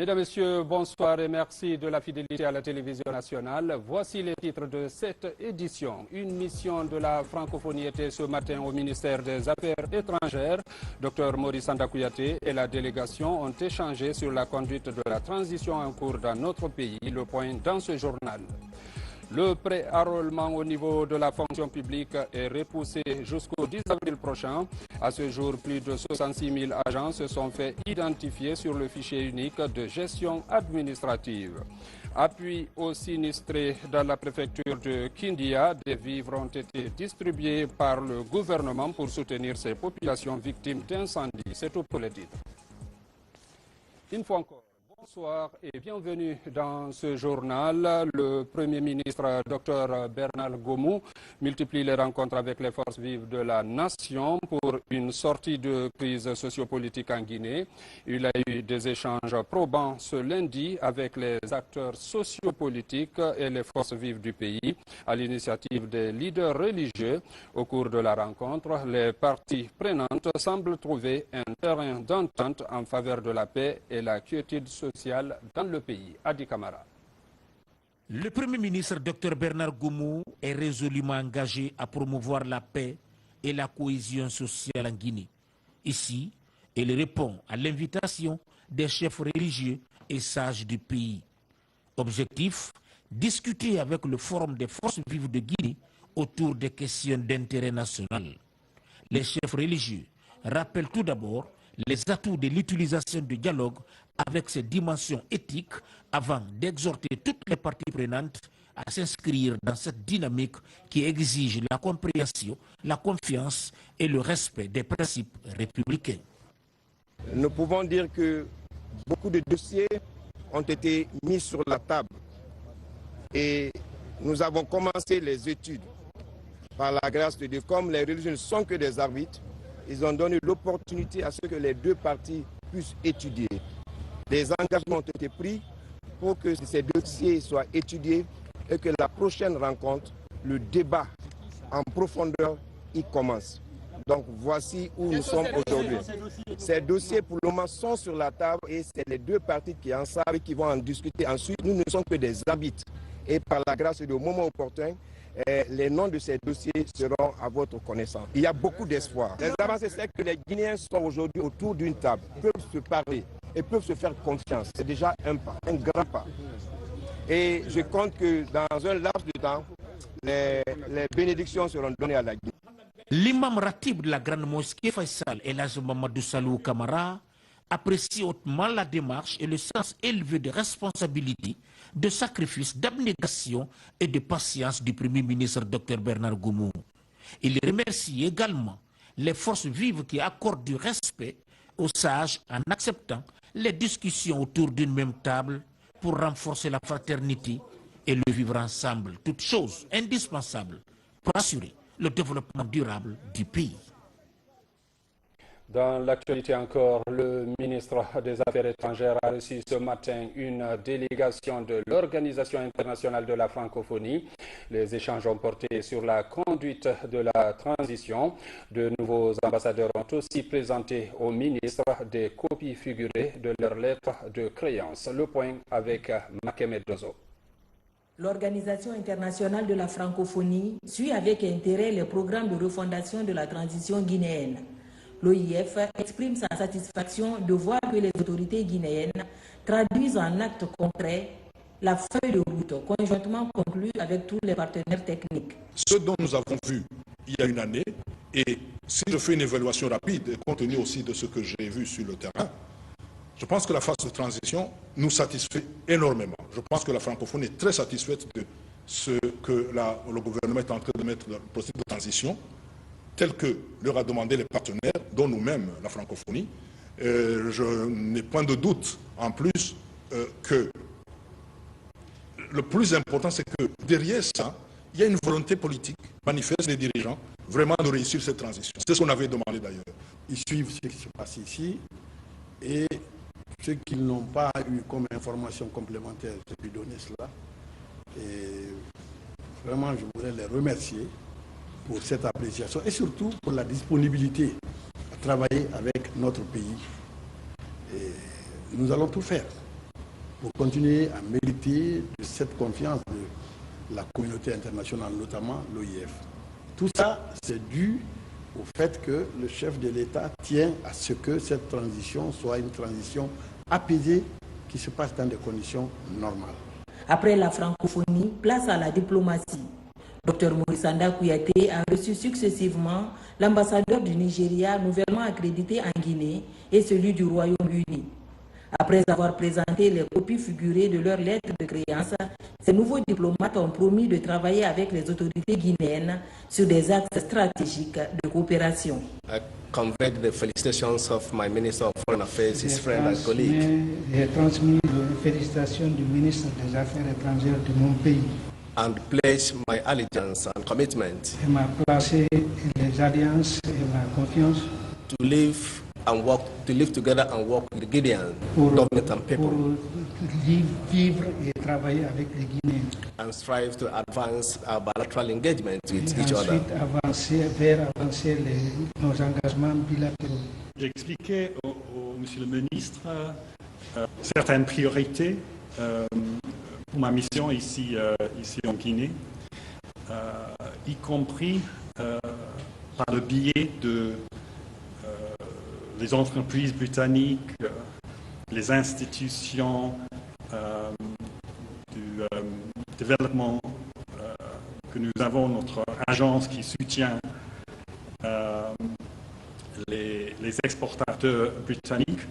Mesdames, Messieurs, bonsoir et merci de la fidélité à la télévision nationale. Voici les titres de cette édition. Une mission de la francophonie était ce matin au ministère des Affaires étrangères. Dr Maurice Sanda Kouyaté et la délégation ont échangé sur la conduite de la transition en cours dans notre pays. Le point dans ce journal. Le pré-enrôlement au niveau de la fonction publique est repoussé jusqu'au 10 avril prochain. À ce jour, plus de 66 000 agents se sont fait identifier sur le fichier unique de gestion administrative. Appui aux sinistrés dans la préfecture de Kindia, des vivres ont été distribués par le gouvernement pour soutenir ces populations victimes d'incendies. C'est tout pour les titres. Une fois encore. Bonsoir et bienvenue dans ce journal. Le Premier ministre Dr Bernard Goumou multiplie les rencontres avec les forces vives de la nation pour une sortie de crise sociopolitique en Guinée. Il a eu des échanges probants ce lundi avec les acteurs sociopolitiques et les forces vives du pays à l'initiative des leaders religieux. Au cours de la rencontre, les parties prenantes semblent trouver un terrain d'entente en faveur de la paix et la quiétude sociale dans le pays. Adi Kamara. Le Premier ministre Dr Bernard Goumou est résolument engagé à promouvoir la paix et la cohésion sociale en Guinée. Ici, il répond à l'invitation des chefs religieux et sages du pays. Objectif, discuter avec le Forum des forces vives de Guinée autour des questions d'intérêt national. Les chefs religieux rappellent tout d'abord les atouts de l'utilisation du dialogue avec ses dimensions éthiques avant d'exhorter toutes les parties prenantes à s'inscrire dans cette dynamique qui exige la compréhension, la confiance et le respect des principes républicains. Nous pouvons dire que beaucoup de dossiers ont été mis sur la table et nous avons commencé les études par la grâce de Dieu. Comme les religions ne sont que des arbitres, ils ont donné l'opportunité à ce que les deux parties puissent étudier. Des engagements ont été pris pour que ces dossiers soient étudiés et que la prochaine rencontre, le débat en profondeur, y commence. Donc voici où nous sommes aujourd'hui. Ces dossiers pour le moment sont sur la table et c'est les deux parties qui en savent et qui vont en discuter. Ensuite, nous ne sommes que des arbitres. Et par la grâce de Dieu, au moment opportun, les noms de ces dossiers seront à votre connaissance. Il y a beaucoup d'espoir. Les avancées, c'est que les Guinéens sont aujourd'hui autour d'une table, peuvent se parler et peuvent se faire confiance. C'est déjà un pas, un grand pas. Et je compte que dans un laps de temps, les bénédictions seront données à la Guinée. L'imam ratib de la grande mosquée Faisal, Elhadji Mamadou Salou Kamara, apprécie hautement la démarche et le sens élevé de responsabilité, de sacrifice, d'abnégation et de patience du Premier ministre Dr Bernard Goumou. Il remercie également les forces vives qui accordent du respect aux sages en acceptant les discussions autour d'une même table pour renforcer la fraternité et le vivre ensemble, toutes choses indispensables pour assurer le développement durable du pays. Dans l'actualité encore, le ministre des Affaires étrangères a reçu ce matin une délégation de l'Organisation internationale de la francophonie. Les échanges ont porté sur la conduite de la transition. De nouveaux ambassadeurs ont aussi présenté au ministre des copies figurées de leurs lettres de créance. Le point avec Makeme Dozo. L'Organisation internationale de la francophonie suit avec intérêt les programmes de refondation de la transition guinéenne. L'OIF exprime sa satisfaction de voir que les autorités guinéennes traduisent en actes concrets la feuille de route conjointement conclue avec tous les partenaires techniques. Ce dont nous avons vu il y a une année, et si je fais une évaluation rapide, compte tenu aussi de ce que j'ai vu sur le terrain, je pense que la phase de transition nous satisfait énormément. Je pense que la francophonie est très satisfaite de ce que le gouvernement est en train de mettre dans le processus de transition, tel que leur a demandé les partenaires, dont nous-mêmes, la francophonie. Je n'ai point de doute, en plus, que le plus important, c'est que derrière ça, il y a une volonté politique manifeste des dirigeants, vraiment de réussir cette transition. C'est ce qu'on avait demandé d'ailleurs. Ils suivent ce qui se passe ici et ceux qui n'ont pas eu comme information complémentaire, je vais donner cela. Et vraiment, je voudrais les remercier pour cette appréciation et surtout pour la disponibilité à travailler avec notre pays. Et nous allons tout faire pour continuer à mériter de cette confiance de la communauté internationale, notamment l'OIF. Tout ça, c'est dû au fait que le chef de l'État tient à ce que cette transition soit une transition apaisée qui se passe dans des conditions normales. Après la francophonie, place à la diplomatie. Dr Morisanda Kouyaté a reçu successivement l'ambassadeur du Nigeria nouvellement accrédité en Guinée et celui du Royaume-Uni. Après avoir présenté les copies figurées de leurs lettres de créance, ces nouveaux diplomates ont promis de travailler avec les autorités guinéennes sur des axes stratégiques de coopération. I convey the felicitations of my Minister of Foreign Affairs, his friend and colleague. J'ai transmis les félicitations du ministre des Affaires étrangères de mon pays. And pledge my allegiance and commitment. Il m'a placé les alliances et ma confiance. To live together and work with the Guinean government and people. Pour vivre et travailler avec les Guinéens. And strive to advance our bilateral engagement with each other. Ensuite, avancer nos engagements bilatéraux. J'ai expliqué au Monsieur le ministre certaines priorités pour ma mission ici en Guinée, y compris par le biais de les entreprises britanniques, les institutions du développement que nous avons, notre agence qui soutient les exportateurs britanniques,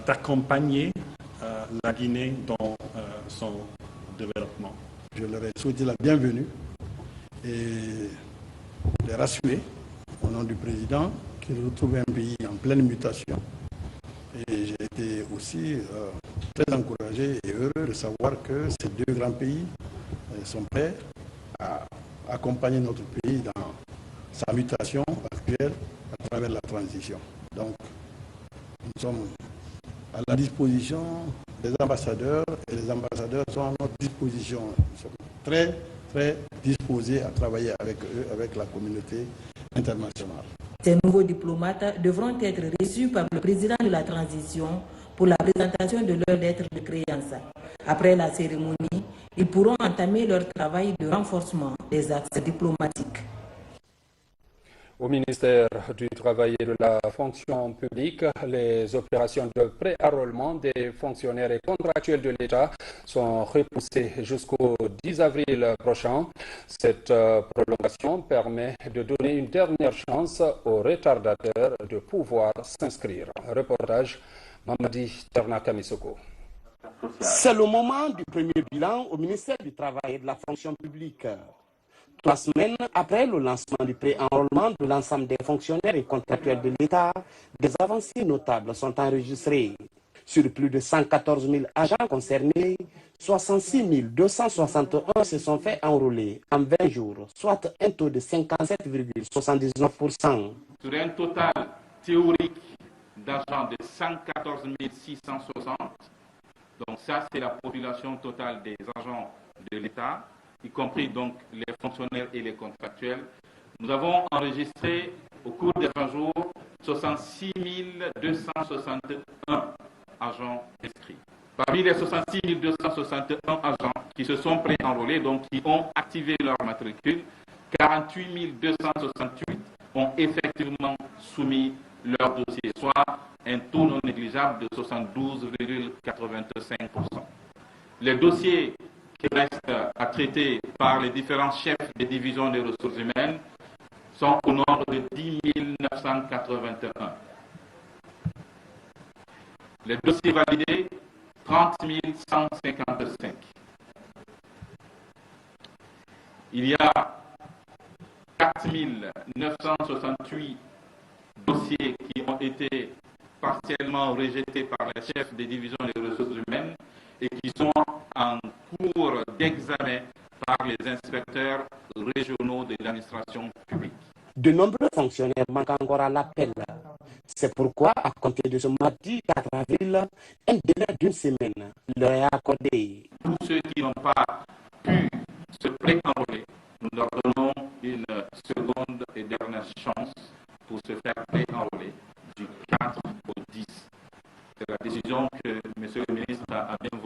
d'accompagner la Guinée dans son développement. Je leur ai souhaité la bienvenue et les rassurer au nom du président qu'ils retrouvent un pays en pleine mutation. Et j'ai été aussi très encouragé et heureux de savoir que ces deux grands pays sont prêts à accompagner notre pays dans sa mutation actuelle à travers la transition. Donc, nous sommes à la disposition des ambassadeurs et les ambassadeurs sont à notre disposition. Nous sommes très, très disposés à travailler avec eux, avec la communauté internationale. Ces nouveaux diplomates devront être reçus par le président de la transition pour la présentation de leurs lettres de créance. Après la cérémonie, ils pourront entamer leur travail de renforcement des axes diplomatiques. Au ministère du Travail et de la Fonction publique, les opérations de pré-enrôlement des fonctionnaires et contractuels de l'État sont repoussées jusqu'au 10 avril prochain. Cette prolongation permet de donner une dernière chance aux retardataires de pouvoir s'inscrire. Reportage Mamadi Ternakamisoko. C'est le moment du premier bilan au ministère du Travail et de la Fonction publique. 3 semaines après le lancement du pré-enrôlement de l'ensemble des fonctionnaires et contractuels de l'État, des avancées notables sont enregistrées. Sur plus de 114 000 agents concernés, 66 261 se sont fait enrôler en 20 jours, soit un taux de 57,79%. Sur un total théorique d'agents de 114 660, donc ça c'est la population totale des agents de l'État, y compris donc les fonctionnaires et les contractuels, nous avons enregistré au cours des 20 jours 66 261 agents inscrits. Parmi les 66 261 agents qui se sont pré-enrôlés, donc qui ont activé leur matricule, 48 268 ont effectivement soumis leur dossier, soit un taux non négligeable de 72,85%. Les dossiers qui restent à traiter par les différents chefs des divisions des ressources humaines sont au nombre de 10 981. Les dossiers validés, 30 155. Il y a 4 968 dossiers qui ont été partiellement rejetés par les chefs des divisions des ressources humaines et qui sont en cours d'examen par les inspecteurs régionaux de l'administration publique. De nombreux fonctionnaires manquent encore à l'appel. C'est pourquoi, à compter de ce mardi 4 avril, un délai d'une semaine leur est accordé. Tous ceux qui n'ont pas pu se pré-enrôler, nous leur donnons une seconde et dernière chance pour se faire pré-enrôler du 4 au 10. C'est la décision que M. le ministre a bien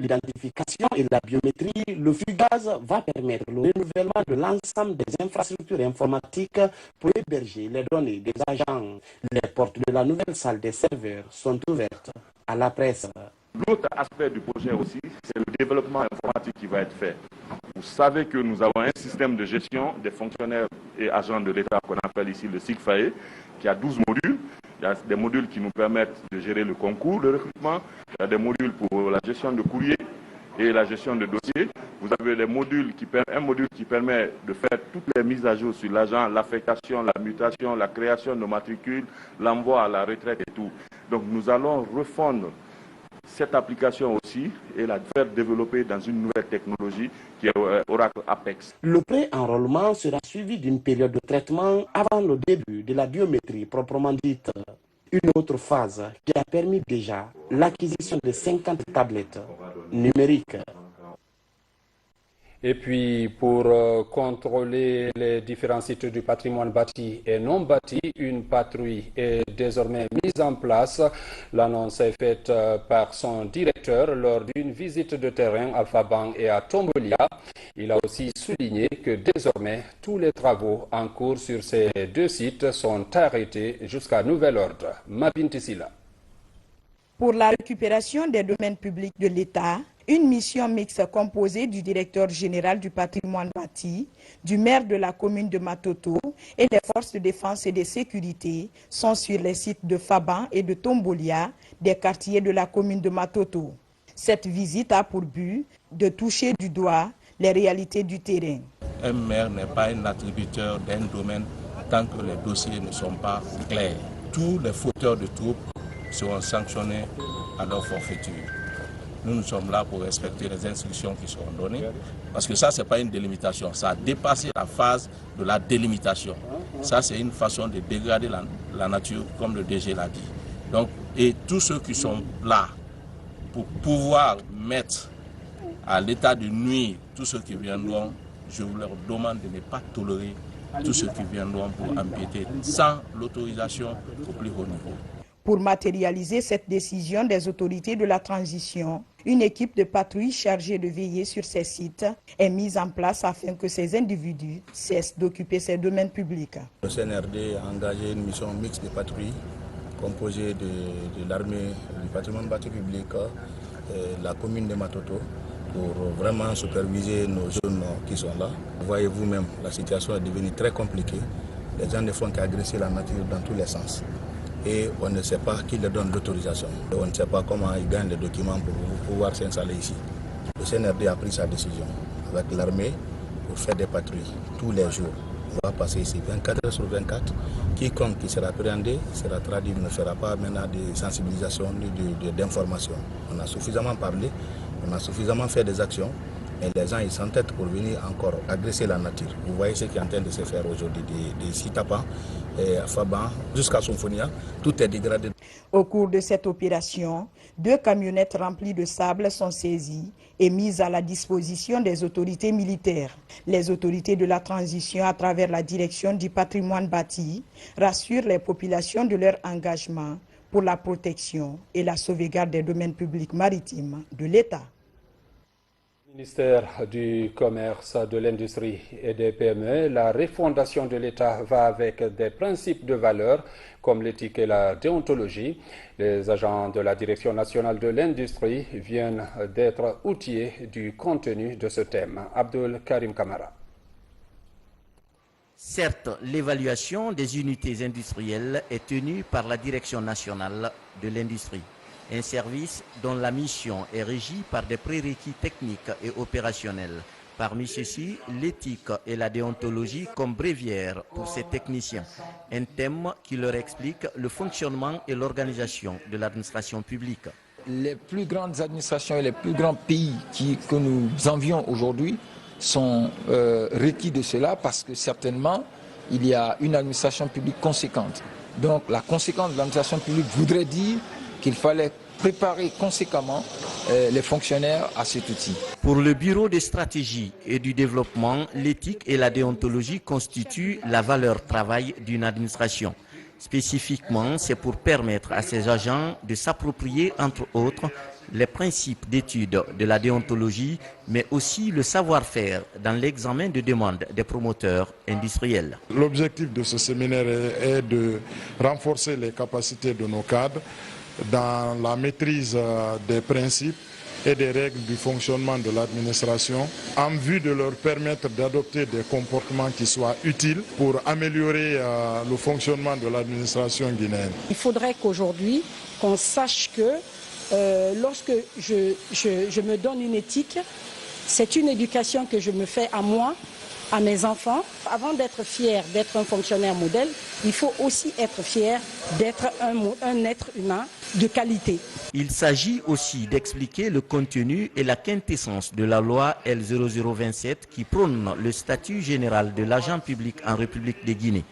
l'identification et la biométrie, le Fugaz va permettre le renouvellement de l'ensemble des infrastructures informatiques pour héberger les données des agents. Les portes de la nouvelle salle des serveurs sont ouvertes à la presse. L'autre aspect du projet aussi, c'est le développement informatique qui va être fait. Vous savez que nous avons un système de gestion des fonctionnaires et agents de l'État qu'on appelle ici le SIGFAE, qui a 12 modules. Il y a des modules qui nous permettent de gérer le concours de recrutement. Il y a des modules pour la gestion de courrier et la gestion de dossiers. Vous avez un module qui permet de faire toutes les mises à jour sur l'agent, l'affectation, la mutation, la création de matricules, l'envoi à la retraite et tout. Donc nous allons refondre cette application aussi et la faire développer dans une nouvelle technologie qui est Oracle Apex. Le pré-enrôlement sera suivi d'une période de traitement avant le début de la biométrie proprement dite. Une autre phase qui a permis déjà l'acquisition de 50 tablettes numériques. Et puis, pour contrôler les différents sites du patrimoine bâti et non bâti, une patrouille est désormais mise en place. L'annonce est faite par son directeur lors d'une visite de terrain à Faban et à Tombolia. Il a aussi souligné que désormais, tous les travaux en cours sur ces deux sites sont arrêtés jusqu'à nouvel ordre. Mabin Tissila. Pour la récupération des domaines publics de l'État, une mission mixte composée du directeur général du patrimoine bâti, du maire de la commune de Matoto et des forces de défense et de sécurité sont sur les sites de Faban et de Tombolia, des quartiers de la commune de Matoto. Cette visite a pour but de toucher du doigt les réalités du terrain. Un maire n'est pas un attributeur d'un domaine tant que les dossiers ne sont pas clairs. Tous les fauteurs de troubles seront sanctionnés à leur forfaiture. Nous sommes là pour respecter les instructions qui seront données, parce que ça, ce n'est pas une délimitation. Ça a dépassé la phase de la délimitation. Ça, c'est une façon de dégrader la nature, comme le DG l'a dit. Donc, et tous ceux qui sont là pour pouvoir mettre à l'état de nuire tous ceux qui viendront, je vous leur demande de ne pas tolérer tous ceux qui viendront pour empiéter sans l'autorisation au plus haut niveau. Pour matérialiser cette décision des autorités de la transition, une équipe de patrouille chargée de veiller sur ces sites est mise en place afin que ces individus cessent d'occuper ces domaines publics. Le CNRD a engagé une mission mixte de patrouille composée de l'armée, du patrimoine bâti public, la commune de Matoto, pour vraiment superviser nos zones qui sont là. Vous voyez vous-même, la situation est devenue très compliquée. Les gens ne font qu'agresser la nature dans tous les sens. Et on ne sait pas qui leur donne l'autorisation. On ne sait pas comment ils gagnent les documents pour pouvoir s'installer ici. Le CNRD a pris sa décision avec l'armée pour faire des patrouilles tous les jours. On va passer ici 24 heures sur 24. Quiconque qui sera appréhendé sera traduit, ne fera pas maintenant de sensibilisation ni d'information. On a suffisamment parlé, on a suffisamment fait des actions. Et les gens ils s'entêtent pour venir encore agresser la nature. Vous voyez ce qui est en train de se faire aujourd'hui, des Sitapa, à Faban, jusqu'à Symphonia, tout est dégradé. Au cours de cette opération, 2 camionnettes remplies de sable sont saisies et mises à la disposition des autorités militaires. Les autorités de la transition, à travers la direction du patrimoine bâti, rassurent les populations de leur engagement pour la protection et la sauvegarde des domaines publics maritimes de l'État. Ministère du Commerce, de l'Industrie et des PME, la refondation de l'État va avec des principes de valeur comme l'éthique et la déontologie. Les agents de la Direction nationale de l'Industrie viennent d'être outillés du contenu de ce thème. Abdul Karim Kamara. Certes, l'évaluation des unités industrielles est tenue par la Direction nationale de l'Industrie. Un service dont la mission est régie par des prérequis techniques et opérationnels. Parmi ceux-ci, l'éthique et la déontologie comme bréviaire pour ces techniciens. Un thème qui leur explique le fonctionnement et l'organisation de l'administration publique. Les plus grandes administrations et les plus grands pays que nous envions aujourd'hui sont requis de cela parce que certainement, il y a une administration publique conséquente. Donc la conséquence de l'administration publique voudrait dire qu'il fallait préparer conséquemment les fonctionnaires à cet outil. Pour le Bureau de stratégie et du développement, l'éthique et la déontologie constituent la valeur travail d'une administration. Spécifiquement, c'est pour permettre à ses agents de s'approprier, entre autres, les principes d'étude de la déontologie, mais aussi le savoir-faire dans l'examen de demande des promoteurs industriels. L'objectif de ce séminaire est de renforcer les capacités de nos cadres dans la maîtrise des principes et des règles du fonctionnement de l'administration en vue de leur permettre d'adopter des comportements qui soient utiles pour améliorer le fonctionnement de l'administration guinéenne. Il faudrait qu'aujourd'hui, qu'on sache que lorsque je me donne une éthique, c'est une éducation que je me fais à moi, à mes enfants. Avant d'être fier d'être un fonctionnaire modèle, il faut aussi être fier d'être un être humain de qualité. Il s'agit aussi d'expliquer le contenu et la quintessence de la loi L0027 qui prône le statut général de l'agent public en République de Guinée.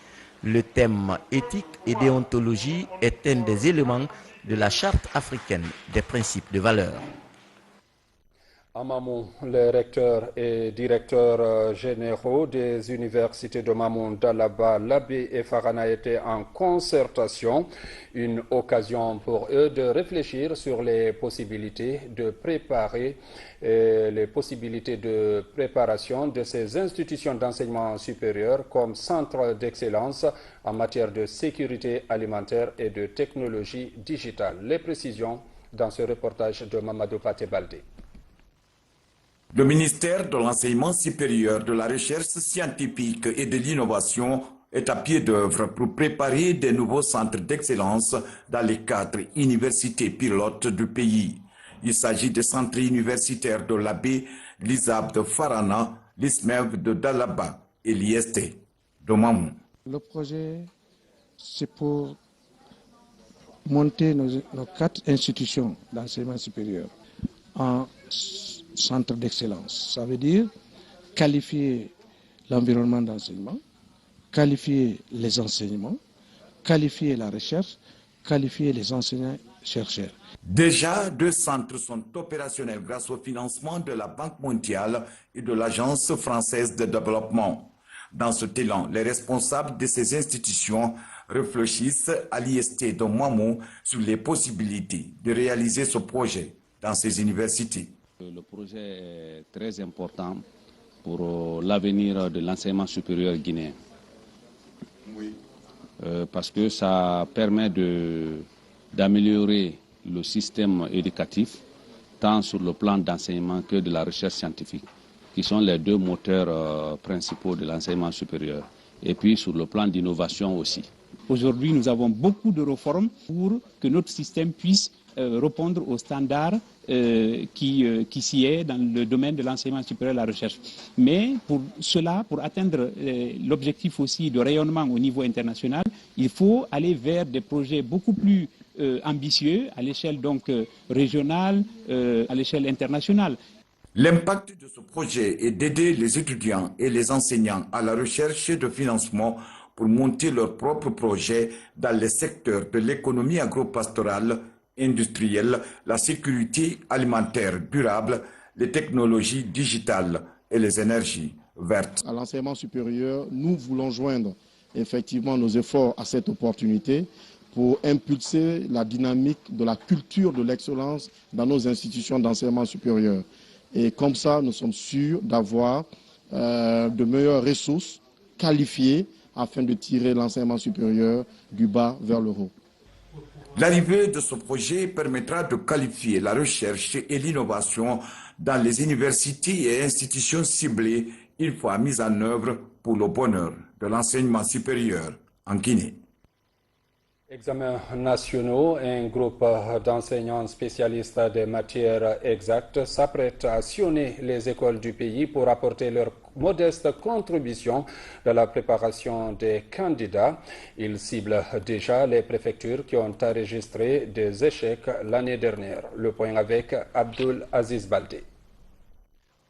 Le thème éthique et déontologie est un des éléments de la charte africaine des principes de valeur. À Mamou, les recteurs et directeurs généraux des universités de Mamou, Dalaba, Labé et Farana étaient en concertation. Une occasion pour eux de réfléchir sur les possibilités de préparation de ces institutions d'enseignement supérieur comme centre d'excellence en matière de sécurité alimentaire et de technologie digitale. Les précisions dans ce reportage de Mamadou Paté Baldé. Le ministère de l'Enseignement supérieur, de la Recherche scientifique et de l'Innovation est à pied d'œuvre pour préparer des nouveaux centres d'excellence dans les 4 universités pilotes du pays. Il s'agit des centres universitaires de l'Abbé, l'ISAB de Farana, l'ISMEV de Dalaba et l'IST de Mamou. Le projet, c'est pour monter nos 4 institutions d'enseignement supérieur en centre d'excellence. Ça veut dire qualifier l'environnement d'enseignement, qualifier les enseignements, qualifier la recherche, qualifier les enseignants-chercheurs. Déjà, 2 centres sont opérationnels grâce au financement de la Banque mondiale et de l'Agence française de développement. Dans ce élan, les responsables de ces institutions réfléchissent à l'IST de Mamou sur les possibilités de réaliser ce projet dans ces universités. Le projet est très important pour l'avenir de l'enseignement supérieur guinéen. Oui. Parce que ça permet d'améliorer le système éducatif, tant sur le plan d'enseignement que de la recherche scientifique, qui sont les 2 moteurs principaux de l'enseignement supérieur. Et puis sur le plan d'innovation aussi. Aujourd'hui, nous avons beaucoup de réformes pour que notre système puisse répondre aux standards qui s'y est dans le domaine de l'enseignement supérieur et de la recherche. Mais pour cela, pour atteindre l'objectif aussi de rayonnement au niveau international, il faut aller vers des projets beaucoup plus ambitieux à l'échelle donc régionale, à l'échelle internationale. L'impact de ce projet est d'aider les étudiants et les enseignants à la recherche de financement pour monter leurs propres projets dans les secteurs de l'économie agro-pastorale, industrielle, la sécurité alimentaire durable, les technologies digitales et les énergies vertes. À l'enseignement supérieur, nous voulons joindre effectivement nos efforts à cette opportunité pour impulser la dynamique de la culture de l'excellence dans nos institutions d'enseignement supérieur. Et comme ça, nous sommes sûrs d'avoir de meilleures ressources qualifiées afin de tirer l'enseignement supérieur du bas vers le haut. L'arrivée de ce projet permettra de qualifier la recherche et l'innovation dans les universités et institutions ciblées une fois mises en œuvre pour le bonheur de l'enseignement supérieur en Guinée. Examens nationaux, un groupe d'enseignants spécialistes des matières exactes s'apprête à sillonner les écoles du pays pour apporter leur modeste contribution dans la préparation des candidats. Ils ciblent déjà les préfectures qui ont enregistré des échecs l'année dernière. Le point avec Abdul Aziz Baldé.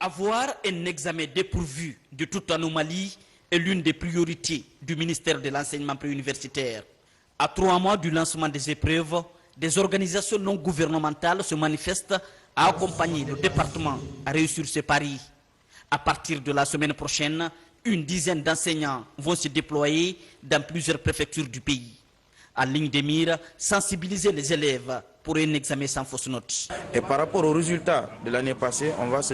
Avoir un examen dépourvu de toute anomalie est l'une des priorités du ministère de l'enseignement préuniversitaire. À 3 mois du lancement des épreuves, des organisations non gouvernementales se manifestent à accompagner le département à réussir ce pari. À partir de la semaine prochaine, une dizaine d'enseignants vont se déployer dans plusieurs préfectures du pays. En ligne de mire, sensibiliser les élèves pour un examen sans fausse note. Et par rapport aux résultats de l'année passée, on va se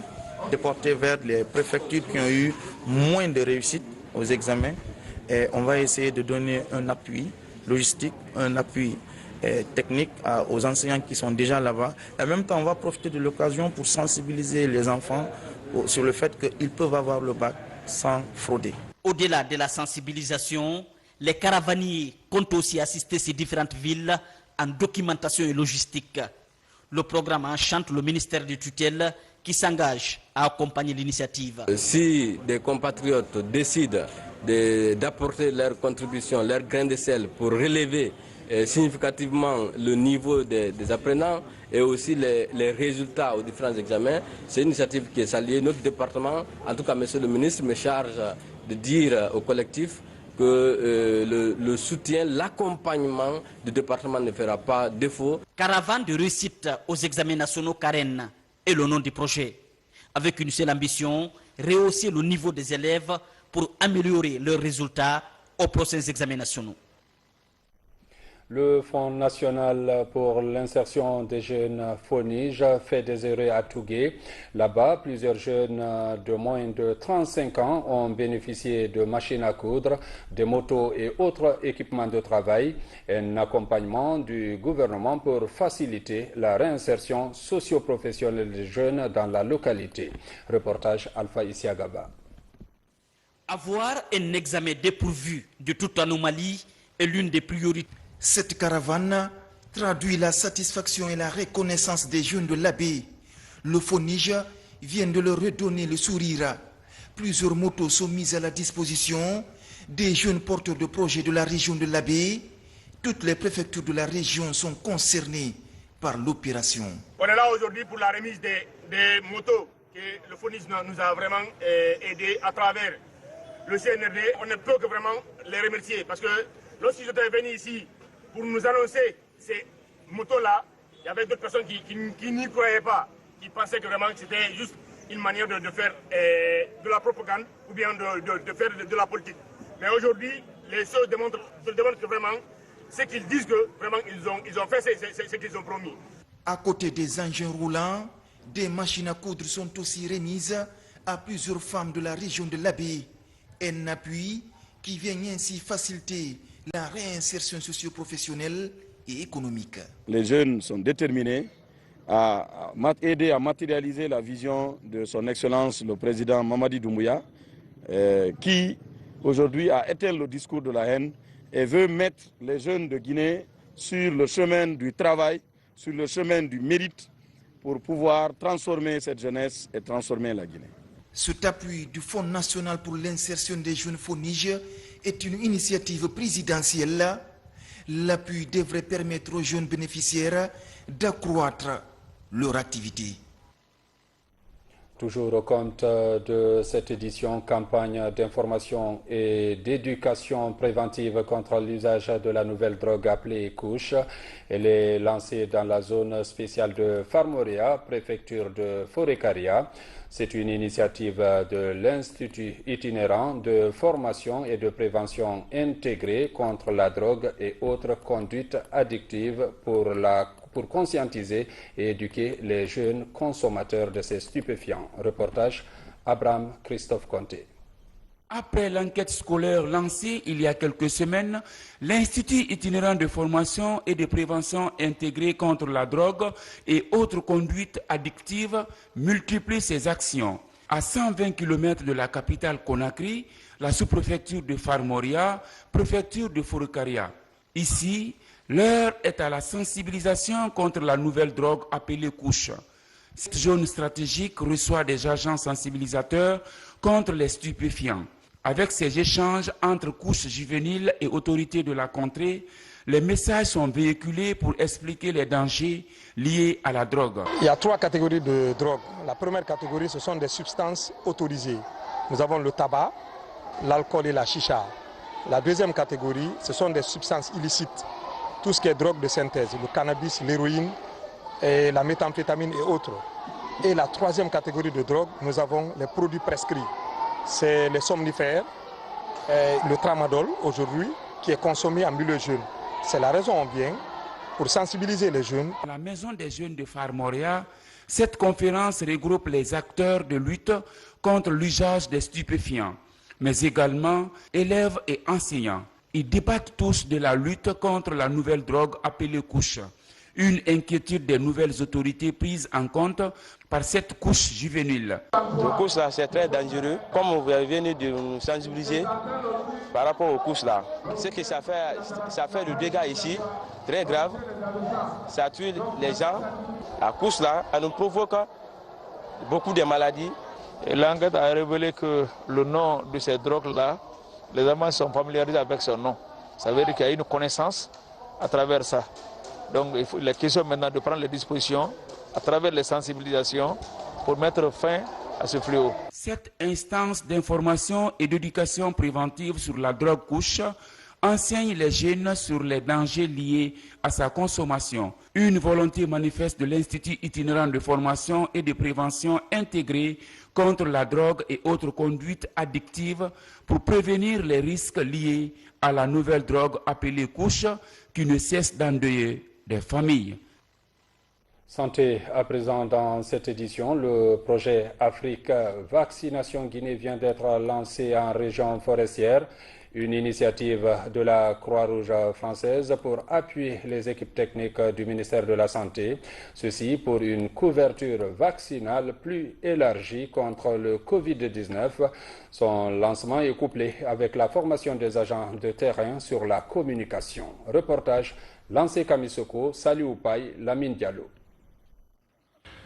déporter vers les préfectures qui ont eu moins de réussite aux examens. Et on va essayer de donner un appui logistique, un appui technique aux enseignants qui sont déjà là-bas. Et en même temps, on va profiter de l'occasion pour sensibiliser les enfants sur le fait qu'ils peuvent avoir le bac sans frauder. Au-delà de la sensibilisation, les caravaniers comptent aussi assister ces différentes villes en documentation et logistique. Le programme enchante le ministère de tutelle qui s'engage à accompagner l'initiative. Si des compatriotes décident d'apporter leur contribution, leur grain de sel pour relever significativement le niveau des apprenants et aussi les résultats aux différents examens, c'est une initiative qui est saluée. Notre département, en tout cas monsieur le ministre, me charge de dire au collectif que le soutien, l'accompagnement du département ne fera pas défaut. Caravane de réussite aux examens nationaux Karen est le nom du projet. Avec une seule ambition, rehausser le niveau des élèves pour améliorer leurs résultats aux prochains examens nationaux. Le Fonds national pour l'insertion des jeunes FONIJ fait des erreurs à Tougué. Là-bas, plusieurs jeunes de moins de 35 ans ont bénéficié de machines à coudre, de motos et autres équipements de travail. Un accompagnement du gouvernement pour faciliter la réinsertion socio-professionnelle des jeunes dans la localité. Reportage Alpha Isiagaba. Avoir un examen dépourvu de toute anomalie est l'une des priorités. Cette caravane traduit la satisfaction et la reconnaissance des jeunes de l'Abbé. Le FONIJ vient de leur redonner le sourire. Plusieurs motos sont mises à la disposition des jeunes porteurs de projets de la région de l'Abbé. Toutes les préfectures de la région sont concernées par l'opération. On est là aujourd'hui pour la remise des motos que le FONIJ nous a vraiment aidé à travers le CNRD. On ne peut que vraiment les remercier parce que lorsqu'ils étaient venus ici pour nous annoncer ces motos-là, il y avait d'autres personnes qui n'y croyaient pas, qui pensaient que vraiment c'était juste une manière de faire de la propagande ou bien de faire de la politique. Mais aujourd'hui, les choses démontrent que vraiment, ce qu'ils disent que vraiment ils ont fait ce qu'ils ont promis. À côté des engins roulants, des machines à coudre sont aussi remises à plusieurs femmes de la région de l'Abbé. Un appui qui vient ainsi faciliter la réinsertion socio-professionnelle et économique. Les jeunes sont déterminés à aider à matérialiser la vision de son Excellence le Président Mamadi Doumbouya, qui aujourd'hui a éteint le discours de la haine et veut mettre les jeunes de Guinée sur le chemin du travail, sur le chemin du mérite, pour pouvoir transformer cette jeunesse et transformer la Guinée. Cet appui du Fonds national pour l'insertion des jeunes FONIJ est une initiative présidentielle. L'appui devrait permettre aux jeunes bénéficiaires d'accroître leur activité. Toujours au compte de cette édition, campagne d'information et d'éducation préventive contre l'usage de la nouvelle drogue appelée couche. Elle est lancée dans la zone spéciale de Farmoria, préfecture de Forêt-Caria. C'est une initiative de l'Institut itinérant de formation et de prévention intégrée contre la drogue et autres conduites addictives pour conscientiser et éduquer les jeunes consommateurs de ces stupéfiants. Reportage Abraham Christophe Conté. Après l'enquête scolaire lancée il y a quelques semaines, l'Institut itinérant de formation et de prévention intégrée contre la drogue et autres conduites addictives multiplie ses actions. À 120 km de la capitale Conakry, la sous-préfecture de Farmoria, préfecture de Forêt-Caria. Ici, l'heure est à la sensibilisation contre la nouvelle drogue appelée couche. Cette zone stratégique reçoit des agents sensibilisateurs contre les stupéfiants. Avec ces échanges entre couches juvéniles et autorités de la contrée, les messages sont véhiculés pour expliquer les dangers liés à la drogue. Il y a 3 catégories de drogue. La première catégorie, ce sont des substances autorisées. Nous avons le tabac, l'alcool et la chicha. La deuxième catégorie, ce sont des substances illicites. Tout ce qui est drogue de synthèse, le cannabis, l'héroïne, et la méthamphétamine et autres. Et la troisième catégorie de drogue, nous avons les produits prescrits. C'est les somnifères, le tramadol aujourd'hui, qui est consommé en milieu jeune. C'est la raison on vient pour sensibiliser les jeunes. À la Maison des jeunes de Farmoria, cette conférence regroupe les acteurs de lutte contre l'usage des stupéfiants, mais également élèves et enseignants. Ils débattent tous de la lutte contre la nouvelle drogue appelée couche, une inquiétude des nouvelles autorités prises en compte par cette couche juvénile. Le couche là, c'est très dangereux. Comme vous avez venu de nous sensibiliser par rapport aux couches là, ce que ça fait du dégât ici, très grave. Ça tue les gens. La couche là, elle nous provoque beaucoup de maladies. L'enquête a révélé que le nom de ces drogues-là, les amants sont familiarisés avec son nom. Ça veut dire qu'il y a une connaissance à travers ça. Donc il est question maintenant de prendre les dispositions à travers les sensibilisations pour mettre fin à ce fléau. Cette instance d'information et d'éducation préventive sur la drogue couche enseigne les jeunes sur les dangers liés à sa consommation. Une volonté manifeste de l'Institut itinérant de formation et de prévention intégrée contre la drogue et autres conduites addictives pour prévenir les risques liés à la nouvelle drogue appelée couche qui ne cesse d'endeuiller des familles. Santé à présent dans cette édition. Le projet Afrique Vaccination Guinée vient d'être lancé en région forestière. Une initiative de la Croix-Rouge française pour appuyer les équipes techniques du ministère de la Santé. Ceci pour une couverture vaccinale plus élargie contre le Covid-19. Son lancement est couplé avec la formation des agents de terrain sur la communication. Reportage Lancé Kamisoko, Saliou Paye, Lamine Diallo.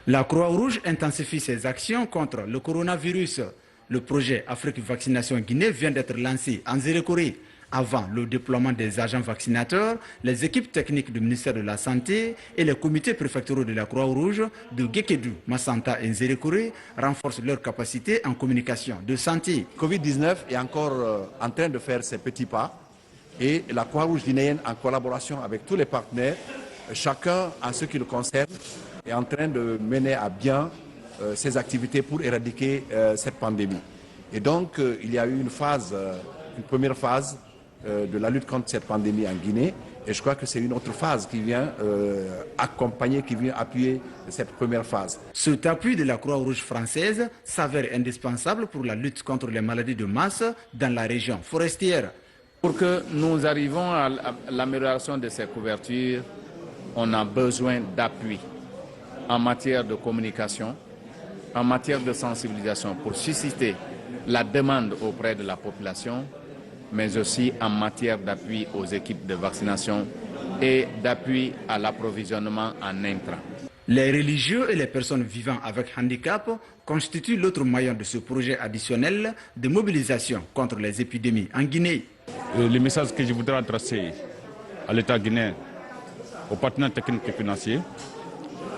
La Croix-Rouge intensifie ses actions contre le coronavirus. Le projet Afrique Vaccination Guinée vient d'être lancé en Zérékoré. Avant le déploiement des agents vaccinateurs, les équipes techniques du ministère de la Santé et les comités préfectoraux de la Croix-Rouge de Guékédou, Massanta et Zérékoré renforcent leurs capacités en communication de santé. Covid-19 est encore en train de faire ses petits pas et la Croix-Rouge guinéenne, en collaboration avec tous les partenaires, chacun en ce qui le concerne, est en train de mener à bien ces activités pour éradiquer cette pandémie. Et donc, il y a eu une première phase de la lutte contre cette pandémie en Guinée. Et je crois que c'est une autre phase qui vient accompagner, qui vient appuyer cette première phase. Cet appui de la Croix-Rouge française s'avère indispensable pour la lutte contre les maladies de masse dans la région forestière. Pour que nous arrivions à l'amélioration de ces couvertures, on a besoin d'appui en matière de communication, en matière de sensibilisation pour susciter la demande auprès de la population, mais aussi en matière d'appui aux équipes de vaccination et d'appui à l'approvisionnement en intrants. Les religieux et les personnes vivant avec handicap constituent l'autre maillon de ce projet additionnel de mobilisation contre les épidémies en Guinée. Le message que je voudrais adresser à l'État guinéen, aux partenaires techniques et financiers,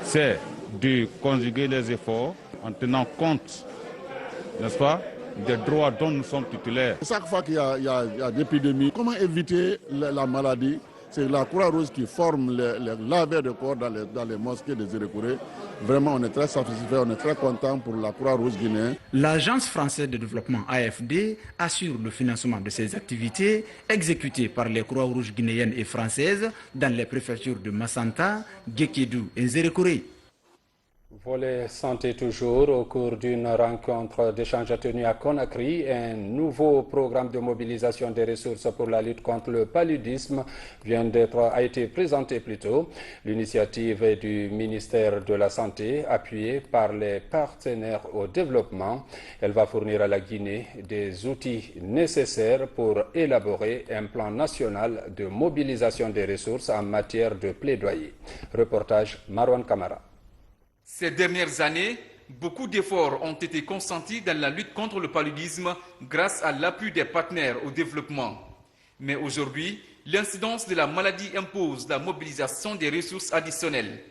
c'est de conjuguer les efforts en tenant compte, n'est-ce pas, des droits dont nous sommes titulaires. Chaque fois qu'il y a des épidémies, comment éviter la maladie? C'est la Croix-Rouge qui forme les laveurs de corps dans les mosquées des Zérékoré. Vraiment, on est très satisfait, on est très content pour la Croix-Rouge guinéenne. L'Agence française de développement AFD assure le financement de ces activités exécutées par les Croix-Rouges guinéennes et françaises dans les préfectures de Massanta, Guékédou et Zérékoré. Volet santé toujours, au cours d'une rencontre d'échange tenue à Conakry, un nouveau programme de mobilisation des ressources pour la lutte contre le paludisme a été présenté plus tôt. L'initiative est du ministère de la Santé, appuyée par les partenaires au développement. Elle va fournir à la Guinée des outils nécessaires pour élaborer un plan national de mobilisation des ressources en matière de plaidoyer. Reportage Marwan Kamara. Ces dernières années, beaucoup d'efforts ont été consentis dans la lutte contre le paludisme grâce à l'appui des partenaires au développement. Mais aujourd'hui, l'incidence de la maladie impose la mobilisation des ressources additionnelles.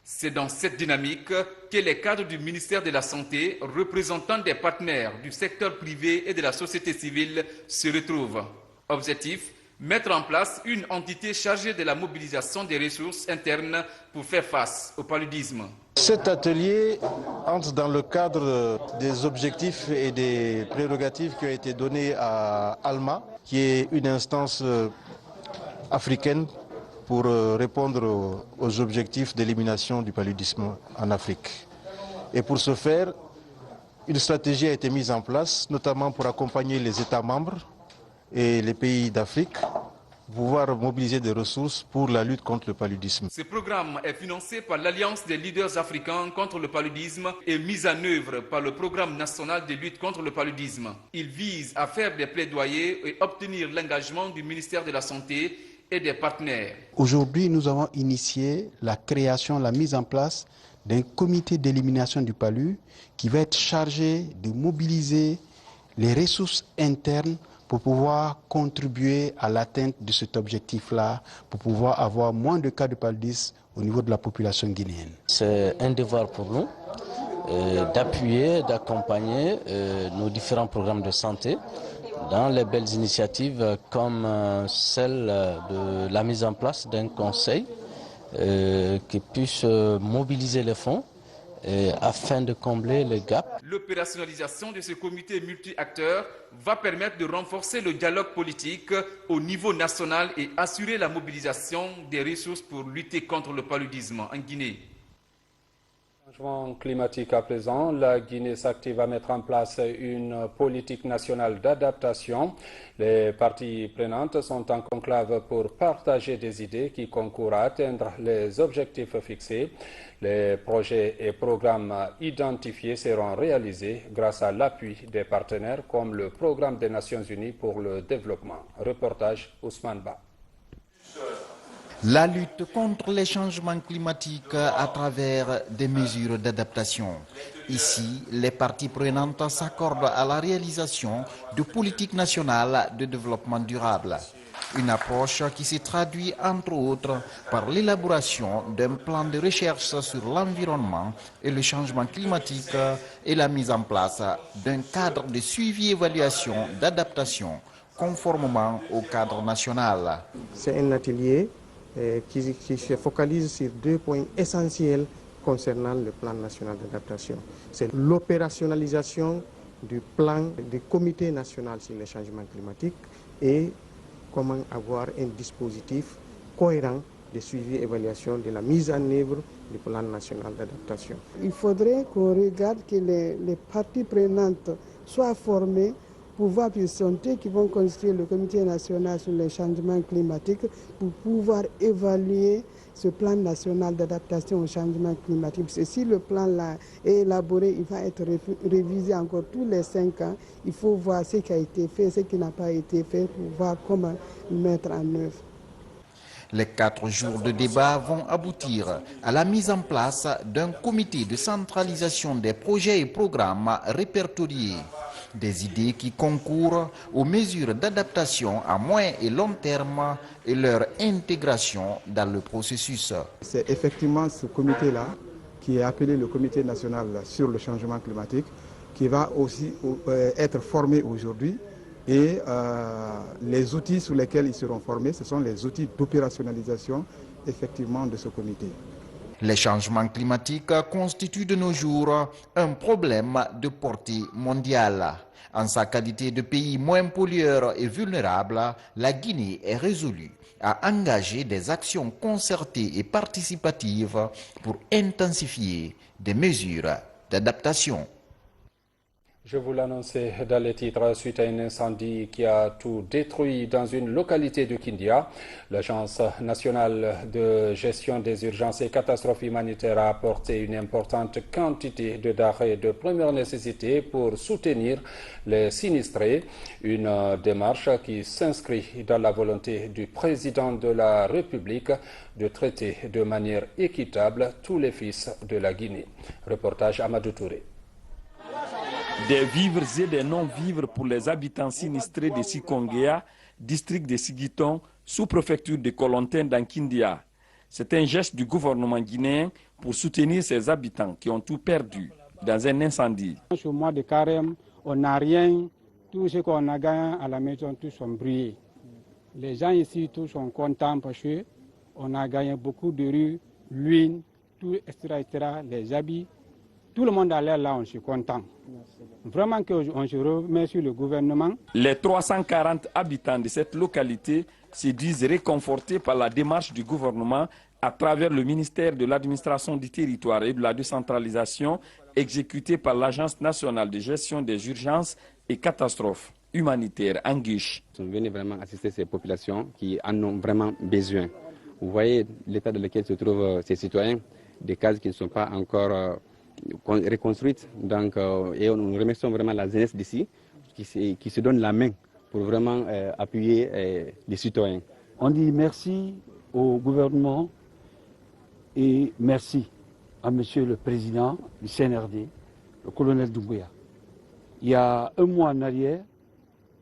C'est dans cette dynamique que les cadres du ministère de la Santé, représentants des partenaires du secteur privé et de la société civile, se retrouvent. Objectif: mettre en place une entité chargée de la mobilisation des ressources internes pour faire face au paludisme. Cet atelier entre dans le cadre des objectifs et des prérogatives qui ont été donnés à ALMA, qui est une instance africaine pour répondre aux objectifs d'élimination du paludisme en Afrique. Et pour ce faire, une stratégie a été mise en place, notamment pour accompagner les États membres et les pays d'Afrique, pouvoir mobiliser des ressources pour la lutte contre le paludisme. Ce programme est financé par l'Alliance des leaders africains contre le paludisme et mis en œuvre par le Programme national de lutte contre le paludisme. Il vise à faire des plaidoyers et obtenir l'engagement du ministère de la Santé et des partenaires. Aujourd'hui, nous avons initié la création, la mise en place d'un comité d'élimination du palu qui va être chargé de mobiliser les ressources internes pour pouvoir contribuer à l'atteinte de cet objectif-là, pour pouvoir avoir moins de cas de paludisme au niveau de la population guinéenne. C'est un devoir pour nous d'appuyer, d'accompagner nos différents programmes de santé dans les belles initiatives comme celle de la mise en place d'un conseil qui puisse mobiliser les fonds afin de combler les gaps. L'opérationnalisation de ce comité multi-acteurs va permettre de renforcer le dialogue politique au niveau national et assurer la mobilisation des ressources pour lutter contre le paludisme en Guinée. Changement climatique à présent, la Guinée s'active à mettre en place une politique nationale d'adaptation. Les parties prenantes sont en conclave pour partager des idées qui concourent à atteindre les objectifs fixés. Les projets et programmes identifiés seront réalisés grâce à l'appui des partenaires comme le Programme des Nations Unies pour le développement. Reportage Ousmane Ba. La lutte contre les changements climatiques à travers des mesures d'adaptation. Ici, les parties prenantes s'accordent à la réalisation de politiques nationales de développement durable. Une approche qui se traduit entre autres par l'élaboration d'un plan de recherche sur l'environnement et le changement climatique et la mise en place d'un cadre de suivi-évaluation d'adaptation conformément au cadre national. C'est un atelier qui se focalise sur 2 points essentiels concernant le plan national d'adaptation. C'est l'opérationnalisation du plan du comité national sur les changements climatiques et comment avoir un dispositif cohérent de suivi et évaluation de la mise en œuvre du plan national d'adaptation. Il faudrait qu'on regarde que les parties prenantes soient formées pour voir santé qui vont constituer le comité national sur les changements climatiques pour pouvoir évaluer ce plan national d'adaptation au changement climatique. Parce que si le plan-là est élaboré, il va être révisé encore tous les 5 ans. Il faut voir ce qui a été fait, ce qui n'a pas été fait pour voir comment le mettre en œuvre. Les 4 jours de débat vont aboutir à la mise en place d'un comité de centralisation des projets et programmes répertoriés. Des idées qui concourent aux mesures d'adaptation à moyen et long terme et leur intégration dans le processus. C'est effectivement ce comité-là, qui est appelé le Comité national sur le changement climatique, qui va aussi être formé aujourd'hui. Et les outils sur lesquels ils seront formés, ce sont les outils d'opérationnalisation effectivement de ce comité. Les changements climatiques constituent de nos jours un problème de portée mondiale. En sa qualité de pays moins pollueur et vulnérable, la Guinée est résolue à engager des actions concertées et participatives pour intensifier des mesures d'adaptation. Je vous l'annonçais dans les titres, suite à un incendie qui a tout détruit dans une localité de Kindia. L'Agence nationale de gestion des urgences et catastrophes humanitaires a apporté une importante quantité de denrées de première nécessité pour soutenir les sinistrés. Une démarche qui s'inscrit dans la volonté du président de la République de traiter de manière équitable tous les fils de la Guinée. Reportage Amadou Touré. Des vivres et des non-vivres pour les habitants sinistrés de Sikongea, district de Siguiton, sous-préfecture de Kolontin dans Kindia. C'est un geste du gouvernement guinéen pour soutenir ces habitants qui ont tout perdu dans un incendie. Au mois de carême, on n'a rien, tout ce qu'on a gagné à la maison, tout sont brûlés. Les gens ici, tous sont contents parce qu'on a gagné beaucoup de rues, l'huile, tout, etc., les habits. tout le monde a l'air là, on est content. Vraiment qu'on se remercie le gouvernement. Les 340 habitants de cette localité se disent réconfortés par la démarche du gouvernement à travers le ministère de l'administration du territoire et de la décentralisation exécuté par l'Agence nationale de gestion des urgences et catastrophes humanitaires, Anguish. Nous sommes venus vraiment assister ces populations qui en ont vraiment besoin. Vous voyez l'état dans lequel se trouvent ces citoyens, des cases qui ne sont pas encore reconstruites. Donc, et nous remercions vraiment la jeunesse d'ici qui se donne la main pour vraiment appuyer les citoyens. On dit merci au gouvernement et merci à monsieur le président du CNRD, le colonel Doumbouya. Il y a un mois en arrière,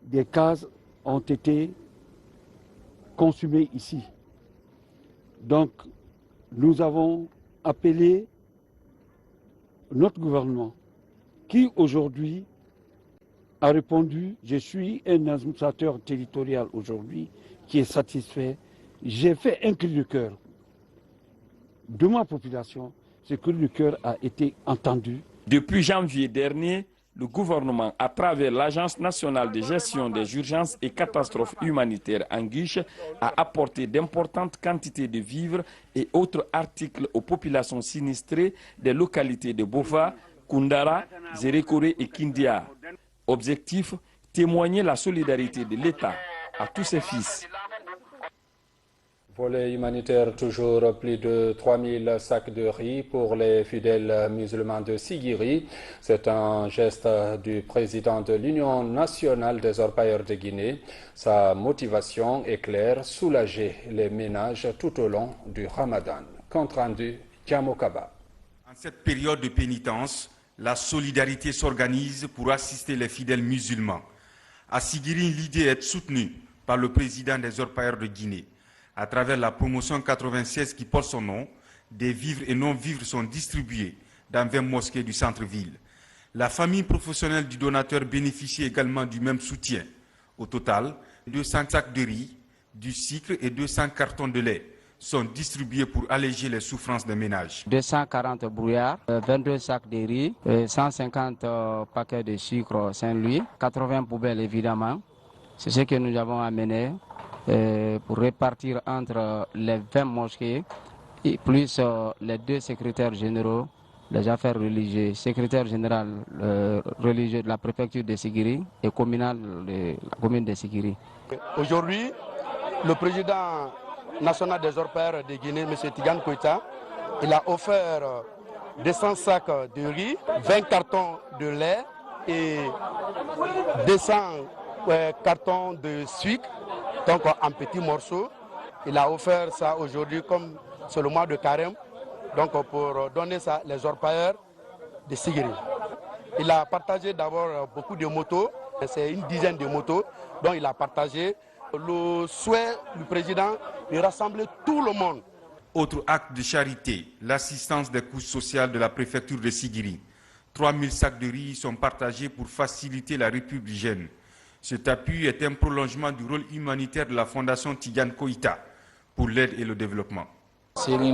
des cases ont été consumées ici. Donc, nous avons appelé notre gouvernement qui aujourd'hui a répondu: je suis un administrateur territorial aujourd'hui qui est satisfait. J'ai fait un cri de cœur de ma population. Ce cri de cœur a été entendu. Depuis janvier dernier, le gouvernement, à travers l'Agence nationale de gestion des urgences et catastrophes humanitaires Anguish, a apporté d'importantes quantités de vivres et autres articles aux populations sinistrées des localités de Bofa, Koundara, Zérékoré et Kindia. Objectif, témoigner la solidarité de l'État à tous ses fils. Volet humanitaire, toujours plus de 3000 sacs de riz pour les fidèles musulmans de Sigiri. C'est un geste du président de l'Union nationale des orpailleurs de Guinée. Sa motivation est claire, soulager les ménages tout au long du Ramadan. Compte rendu, Kiamokaba. En cette période de pénitence, la solidarité s'organise pour assister les fidèles musulmans. À Sigiri, l'idée est soutenue par le président des orpailleurs de Guinée. À travers la promotion 96 qui porte son nom, des vivres et non-vivres sont distribués dans 20 mosquées du centre-ville. La famille professionnelle du donateur bénéficie également du même soutien. Au total, 200 sacs de riz, du sucre et 200 cartons de lait sont distribués pour alléger les souffrances des ménages. 240 brouillards, 22 sacs de riz, 150 paquets de sucre Saint-Louis, 80 poubelles évidemment. C'est ce que nous avons amené pour répartir entre les 20 mosquées et plus les 2 secrétaires généraux des affaires religieuses, secrétaire général religieux de la préfecture de Sigiri et communal de la commune de Sigiri. Aujourd'hui, le président national des orpailleurs de Guinée, M. Tidiane Koïta, il a offert 200 sacs de riz, 20 cartons de lait et 200 cartons de sucre, donc en petits morceaux. Il a offert ça aujourd'hui comme c'est le mois de carême, donc pour donner ça les orpailleurs de Sigiri. Il a partagé d'abord beaucoup de motos, c'est une dizaine de motos, dont il a partagé. Le souhait du président de rassembler tout le monde. Autre acte de charité, l'assistance des couches sociales de la préfecture de Sigiri. 3000 sacs de riz sont partagés pour faciliter la républicaine. Cet appui est un prolongement du rôle humanitaire de la Fondation Tidiane Koïta pour l'aide et le développement. Sigiri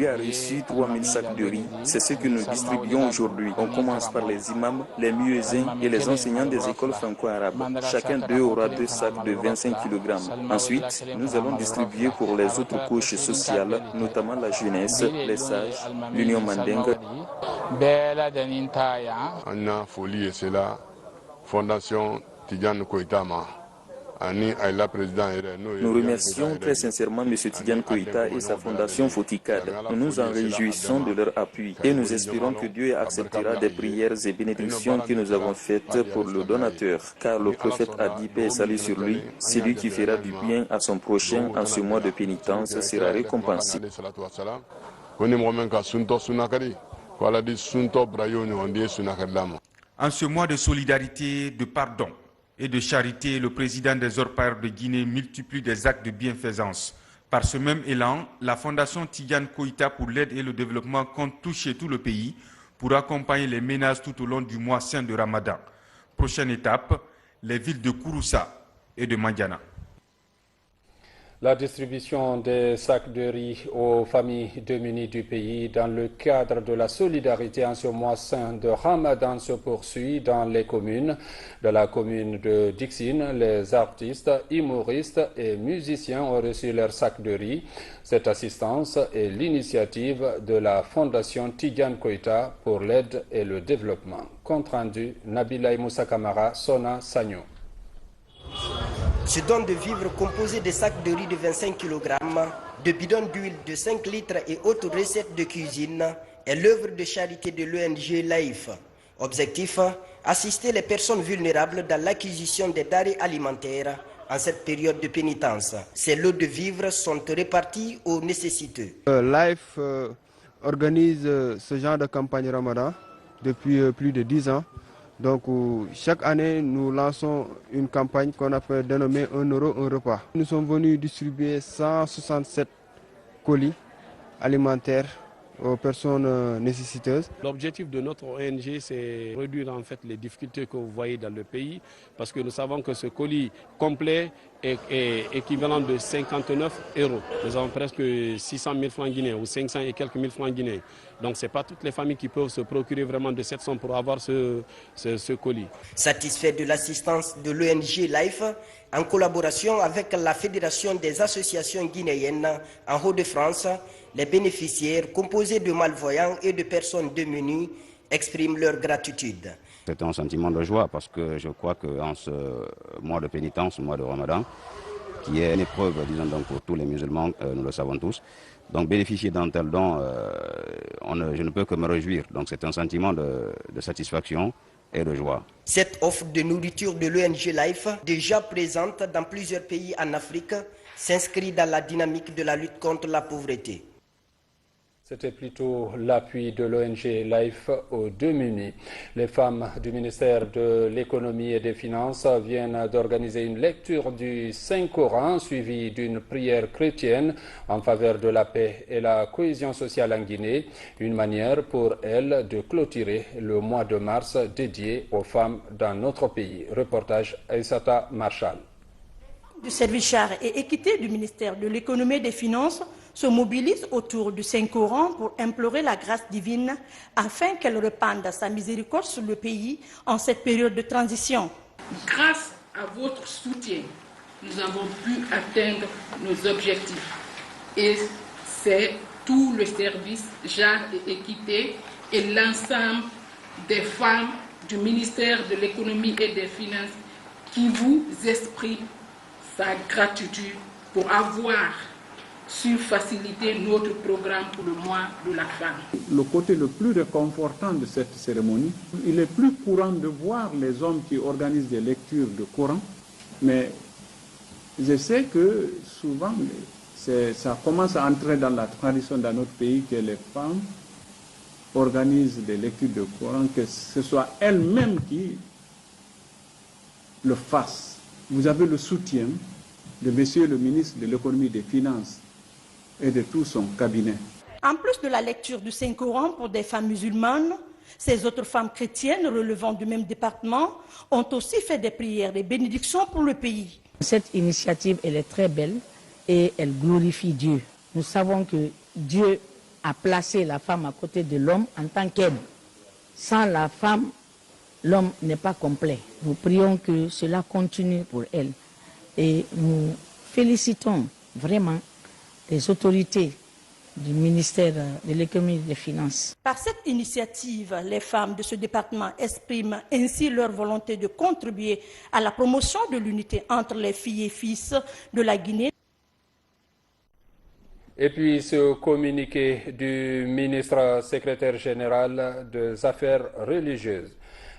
a reçu 3000 sacs de riz. C'est ce que nous distribuons aujourd'hui. On commence par les imams, les muezzins et les enseignants des écoles franco-arabes. Chacun d'eux aura 2 sacs de 25 kg. Ensuite, nous allons distribuer pour les autres couches sociales, notamment la jeunesse, les sages, l'Union mandingue. Anna Folie et c'est la Fondation Tidiane Koïta. Nous remercions très sincèrement M. Tidiane Koïta et sa fondation Foticad. Nous nous en réjouissons de leur appui et nous espérons que Dieu acceptera des prières et bénédictions que nous avons faites pour le donateur. Car le prophète a dit, paix et salut sur lui, celui qui fera du bien à son prochain en ce mois de pénitence sera récompensé. En ce mois de solidarité, de pardon et de charité, le président des orpailleurs de Guinée multiplie des actes de bienfaisance. Par ce même élan, la Fondation Tidiane Koïta pour l'aide et le développement compte toucher tout le pays pour accompagner les ménages tout au long du mois saint de Ramadan. Prochaine étape, les villes de Kouroussa et de Mandiana. La distribution des sacs de riz aux familles démunies du pays dans le cadre de la solidarité en ce mois saint de Ramadan se poursuit dans les communes. De la commune de Dixine, les artistes, humoristes et musiciens ont reçu leurs sacs de riz. Cette assistance est l'initiative de la Fondation Tidiane Koïta pour l'aide et le développement. Compte rendu, Nabila Moussa Kamara, Sona Sagno. Ce don de vivres composé de sacs de riz de 25 kg, de bidons d'huile de 5 litres et autres recettes de cuisine est l'œuvre de charité de l'ONG Life. Objectif, assister les personnes vulnérables dans l'acquisition des denrées alimentaires en cette période de pénitence. Ces lots de vivres sont répartis aux nécessiteux. Life organise ce genre de campagne Ramadan depuis plus de 10 ans. Donc chaque année, nous lançons une campagne qu'on a dénommée 1 euro, un repas. Nous sommes venus distribuer 167 colis alimentaires aux personnes nécessiteuses. L'objectif de notre ONG, c'est réduire en fait les difficultés que vous voyez dans le pays, parce que nous savons que ce colis complet est équivalent de 59 €. Nous avons presque 600 000 francs guinéens ou 500 et quelques mille francs guinéens. Donc ce n'est pas toutes les familles qui peuvent se procurer vraiment de cette somme pour avoir ce colis. Satisfait de l'assistance de l'ONG Life, en collaboration avec la Fédération des associations guinéennes en Hauts-de-France, les bénéficiaires, composés de malvoyants et de personnes démunies, expriment leur gratitude. C'est un sentiment de joie parce que je crois qu'en ce mois de pénitence, mois de Ramadan, qui est une épreuve, disons donc, pour tous les musulmans, nous le savons tous. Donc bénéficier d'un tel don, je ne peux que me réjouir. Donc c'est un sentiment de satisfaction et de joie. Cette offre de nourriture de l'ONG Life, déjà présente dans plusieurs pays en Afrique, s'inscrit dans la dynamique de la lutte contre la pauvreté. C'était plutôt l'appui de l'ONG Life aux démunis. Les femmes du ministère de l'économie et des finances viennent d'organiser une lecture du Saint-Coran suivie d'une prière chrétienne en faveur de la paix et la cohésion sociale en Guinée. Une manière pour elles de clôturer le mois de mars dédié aux femmes dans notre pays. Reportage Aïssata Marshall. Du service char et équité du ministère de l'économie et des finances se mobilise autour du Saint-Coran pour implorer la grâce divine afin qu'elle répande sa miséricorde sur le pays en cette période de transition. Grâce à votre soutien, nous avons pu atteindre nos objectifs. Et c'est tout le service genre et équité et l'ensemble des femmes du ministère de l'économie et des finances qui vous expriment sa gratitude pour avoir su faciliter notre programme pour le mois de la femme. Le côté le plus réconfortant de cette cérémonie, il est plus courant de voir les hommes qui organisent des lectures de Coran, mais je sais que souvent ça commence à entrer dans la tradition dans notre pays que les femmes organisent des lectures de Coran, que ce soit elles-mêmes qui le fassent. Vous avez le soutien de Monsieur le ministre de l'économie et des finances et de tout son cabinet. En plus de la lecture du Saint-Coran pour des femmes musulmanes, ces autres femmes chrétiennes relevant du même département ont aussi fait des prières et bénédictions pour le pays. Cette initiative, elle est très belle et elle glorifie Dieu. Nous savons que Dieu a placé la femme à côté de l'homme en tant qu'aide. Sans la femme, l'homme n'est pas complet. Nous prions que cela continue pour elle. Et nous félicitons vraiment les autorités du ministère de l'économie et des finances. Par cette initiative, les femmes de ce département expriment ainsi leur volonté de contribuer à la promotion de l'unité entre les filles et fils de la Guinée. Et puis ce communiqué du ministre secrétaire général des Affaires religieuses.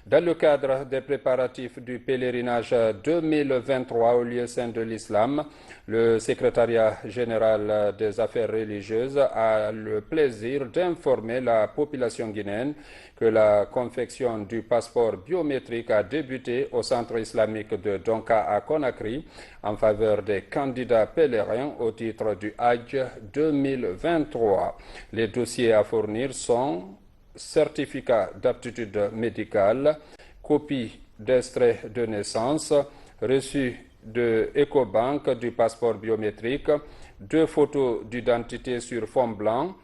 Dans le cadre des préparatifs du pèlerinage 2023 au lieu saint de l'Islam, le secrétariat général des affaires religieuses a le plaisir d'informer la population guinéenne que la confection du passeport biométrique a débuté au centre islamique de Donka à Conakry en faveur des candidats pèlerins au titre du Hajj 2023. Les dossiers à fournir sont certificat d'aptitude médicale, copie d'extrait de naissance, reçu de EcoBank du passeport biométrique, 2 photos d'identité sur fond blanc.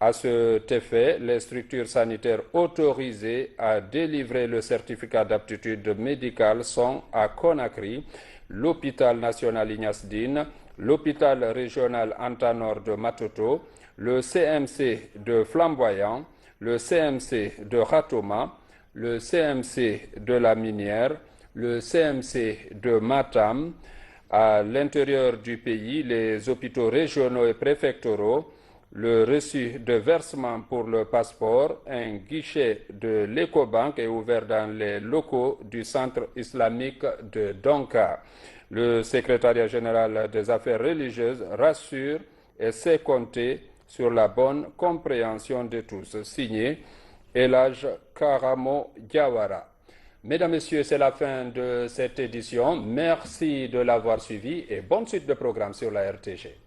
À cet effet, les structures sanitaires autorisées à délivrer le certificat d'aptitude médicale sont à Conakry, l'hôpital national Ignace Dine, l'hôpital régional Antanor de Matoto, le CMC de Flamboyant, le CMC de Ratoma, le CMC de la Minière, le CMC de Matam. À l'intérieur du pays, les hôpitaux régionaux et préfectoraux, le reçu de versement pour le passeport, un guichet de l'Ecobank est ouvert dans les locaux du centre islamique de Donka. Le secrétariat général des affaires religieuses rassure et sait compter sur la bonne compréhension de tous. Signé Elhaj Karamo Diawara. Mesdames, Messieurs, c'est la fin de cette édition. Merci de l'avoir suivi et bonne suite de programme sur la RTG.